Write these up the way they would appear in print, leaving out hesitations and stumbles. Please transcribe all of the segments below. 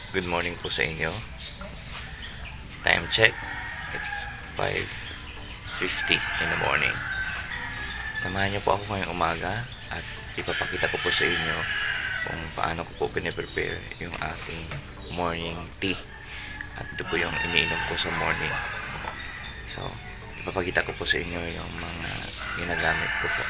Good morning po sa inyo. Time check. It's 5:50 in the morning. Samahan niyo po ako ngayong umaga at ipapakita ko po sa inyo kung paano ko po piniprepare yung aking morning tea. At ito po yung iniinom ko sa morning. So, ipapakita ko po sa inyo yung mga ginagamit ko po.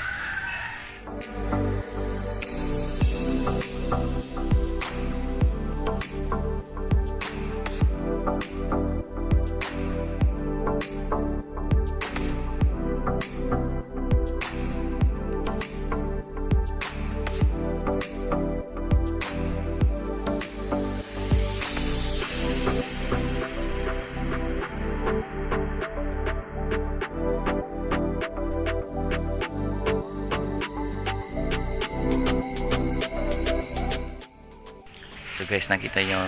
So guys, nakita nyo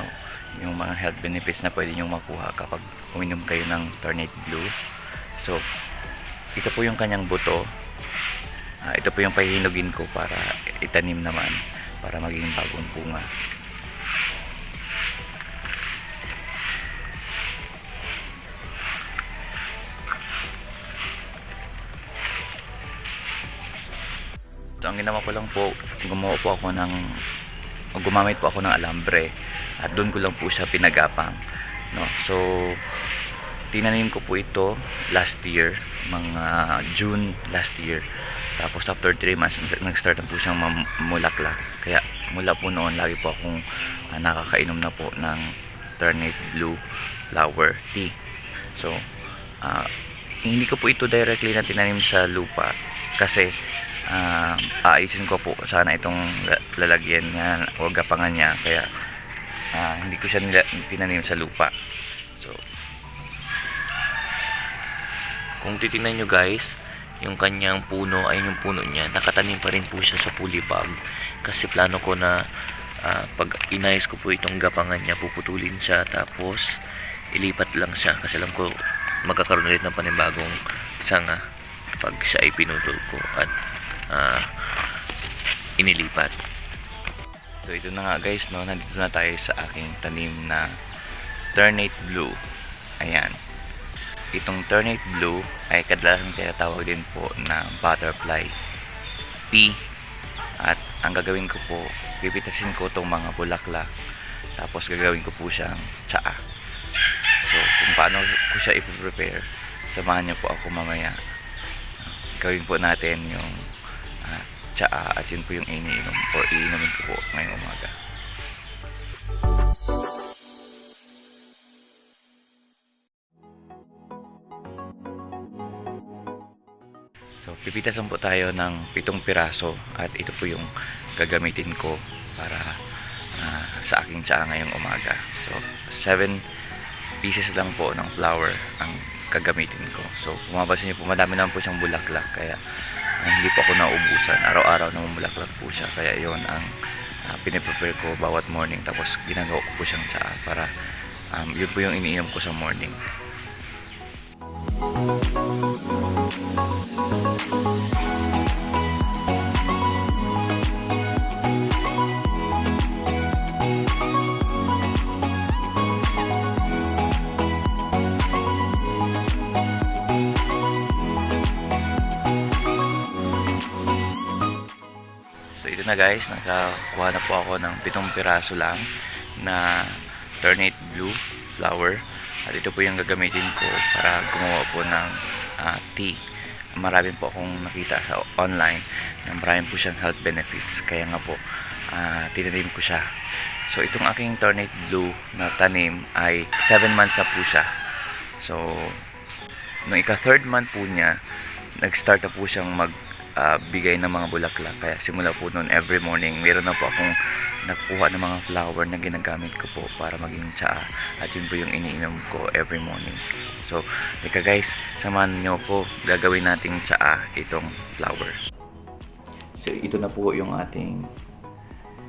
yung mga health benefits na pwede nyo makuha kapag uminom kayo ng Ternate Blue. So, ito po yung kanyang buto. Ito po yung pahihinugin ko para itanim naman, para maging bagong bunga. So, ang ginawa ko lang po, gumamit po ako ng alambre at doon ko lang po siya pinagapang, no? So tinanim ko po ito last year, mga June last year, tapos after 3 months nag-start na po siyang mamulaklak. Kaya mula po noon lagi po akong nakakainom na po ng Ternate Blue flower tea. So hindi ko po ito directly na tinanim sa lupa kasi aayusin ko po sana itong lalagyan niya o gapangan niya, kaya hindi ko siya tinanim sa lupa. So kung titingnan nyo guys, yung kanyang puno ay yung puno niya nakatanim pa rin po siya sa pulipag, kasi plano ko na pag inayos ko po itong gapangan niya, puputulin siya tapos ilipat lang siya, kasi alam ko magkakaroon ulit ng panibagong sanga pag siya ay pinutol ko at inilipat. So ito na nga guys, no, nandito na tayo sa aking tanim na Ternate Blue. Ayan, itong Ternate Blue ay kadalasang tinatawag din po na butterfly pea. At ang gagawin ko po, pipitasin ko itong mga bulaklak, tapos gagawin ko po siyang tsaa. So kung paano ko siya ipiprepare, samahan niyo po ako mamaya. Gawin po natin yung tsaa at yun po yung iniinom or iinumin ko po ngayong umaga. So pipitasan po tayo ng 7 piraso at ito po yung gagamitin ko para sa aking tsaa ngayong umaga. So 7 pieces lang po ng flower ang gagamitin ko. So kung mapapansin niyo po, madami naman po siyang bulaklak, kaya hindi po ako naubusan. Araw-araw na bulaklak po siya, kaya yon ang piniprepare ko bawat morning, tapos ginagawa ko po siyang tsaa para yun po yung iniinom ko sa morning. So ito na guys, nakakuha na po ako ng 7 piraso lang na Ternate Blue flower, at ito po yung gagamitin ko para gumawa po ng tea. Marami po akong nakita sa online na marami po siyang health benefits, kaya nga po tinanim ko siya. So itong aking Ternate Blue na tanim ay 7 months na po siya. So nung ika-3rd month po niya, nag-start na po siyang bigay ng mga bulaklak, kaya simula po noon every morning meron na po akong nakuha ng mga flower na ginagamit ko po para maging tsaa, at yun po yung iniinom ko every morning. So teka guys, samahan nyo po, gagawin nating tsaa itong flower. So ito na po yung ating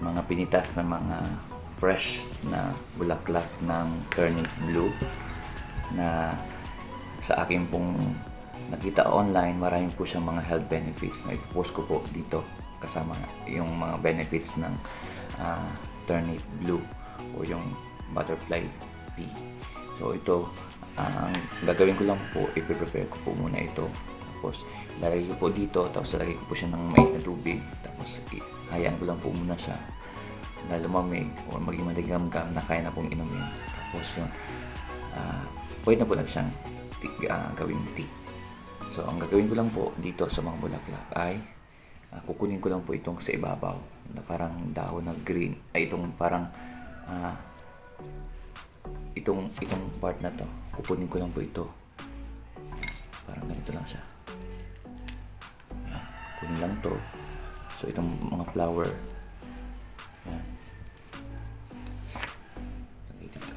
mga pinitas na mga fresh na bulaklak ng Ternate Blue na sa akin pong nakita online. Marami po siyang mga health benefits na ipopost ko po dito kasama yung mga benefits ng Ternate Blue o yung butterfly pea. So ito, ang gagawin ko lang po, i-prepare ko po muna ito. Tapos lalagay ko po dito, tapos lalagay ko po siya ng mainit na tubig. Tapos hayaan ko lang po muna siya na lumamig o maging maligamgam na kaya na pong inumin. Tapos yun, pwede na po na siyang gawing tea. So ang gagawin ko lang po dito sa mga bulaklak ay kukunin ko lang po itong sa ibabaw na parang dahon na green, ay itong parang itong part na to, kukunin ko lang po ito. Parang ganito lang siya. Yan. Kunin lang to. So itong mga flower. Yan. Lagay dito.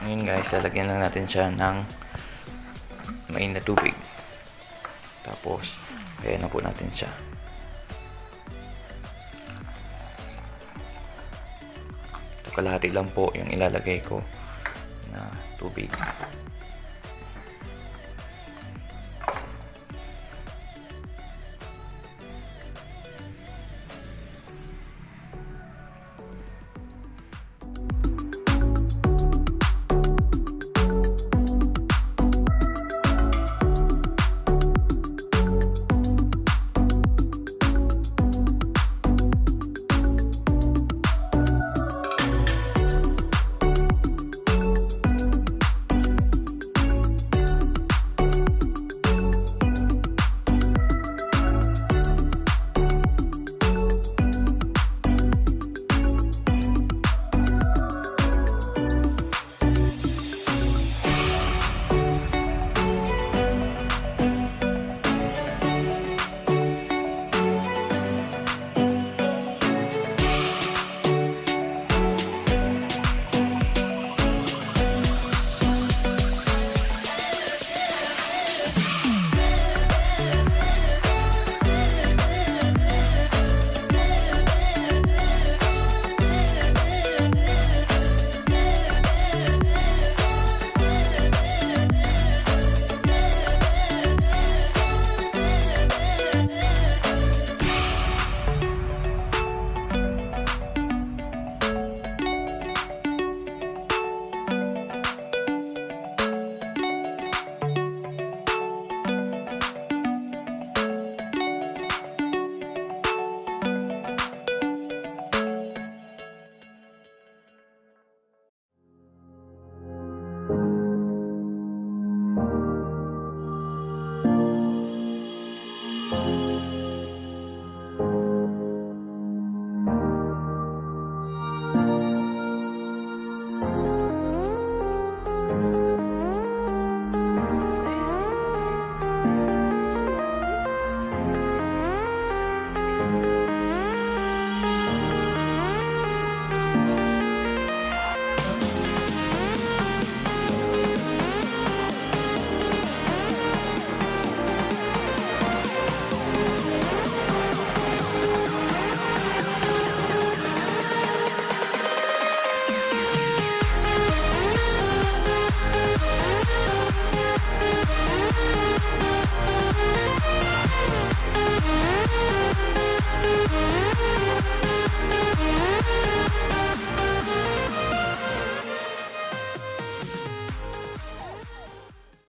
Ngayon guys, lalagyan lang natin siya ng mainit na tubig. Tapos, ayan na po natin siya. Ito kalahati lang po yung ilalagay ko na tubig.